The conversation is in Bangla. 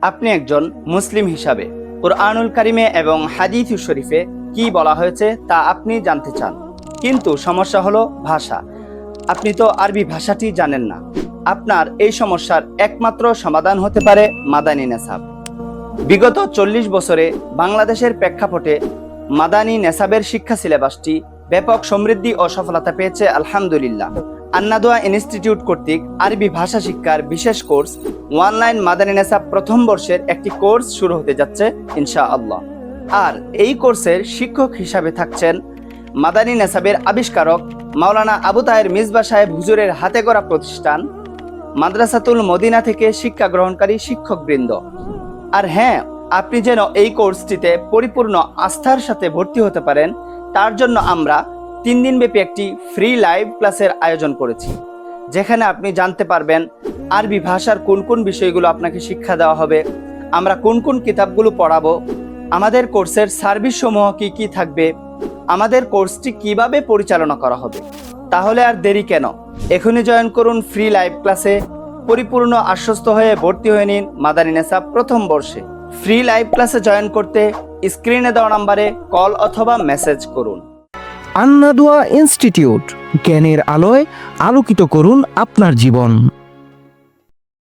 আপনি একজন মুসলিম হিসাবে কুরআনুল কারিমে এবং হাদিস শরীফে কি বলা হয়েছে তা আপনি জানতে চান, কিন্তু সমস্যা হলো ভাষা। আপনি তো আরবি ভাষাটি জানেন না। আপনার এই সমস্যার একমাত্র সমাধান হতে পারে মাদানী নেসাব। বিগত 40 বছরে বাংলাদেশের প্রেক্ষাপটে মাদানী নেসাবের শিক্ষা সিলেবাসটি ব্যাপক সমৃদ্ধি ও সফলতা পেয়েছে আলহামদুলিল্লাহ। আন্নাদোয়া ইনস্টিটিউট কর্তৃক আরবি ভাষা শিক্ষার বিশেষ কোর্স অনলাইন মাদানী নেসাব প্রথম বর্ষের একটি কোর্স শুরু হতে যাচ্ছে ইনশাআল্লাহ। আর এই কোর্সের শিক্ষক হিসাবে থাকছেন মাদানী নেসাবের আবিষ্কারক মাওলানা আবু তাহের মিসবা সাহেব হুজুরের হাতে গড়া প্রতিষ্ঠান মাদ্রাসাতুল মদিনা থেকে শিক্ষা গ্রহণকারী শিক্ষকবৃন্দ। আর হ্যাঁ, আপনি যেন এই কোর্সটিতে পরিপূর্ণ আস্থার সাথে ভর্তি হতে পারেন, তার জন্য আমরা 3 দিনব্যাপী একটি ফ্রি লাইভ ক্লাসের আয়োজন করেছি, যেখানে আপনি জানতে পারবেন আরবি ভাষার কোন কোন বিষয়গুলো আপনাকে শিক্ষা দেওয়া হবে, আমরা কোন কোন কিতাবগুলো পড়াবো, আমাদের কোর্সের সার্ভিস সমূহ কি কি থাকবে, আমাদের কোর্সটি কিভাবে পরিচালনা করা হবে। তাহলে আর দেরি কেন, এখনই জয়েন করুন ফ্রি লাইভ ক্লাসে। পরিপূর্ণ আশ্বস্ত হয়ে ভর্তি হয়ে নিন মাদানী নেসাব প্রথম বর্ষে। ফ্রি লাইভ ক্লাসে জয়েন করতে স্ক্রিনে দেওয়া নম্বরে কল অথবা মেসেজ করুন। আন্নাদোয়া ইনস্টিটিউট, জ্ঞানের আলোয় আলোকিত করুন আপনার জীবন।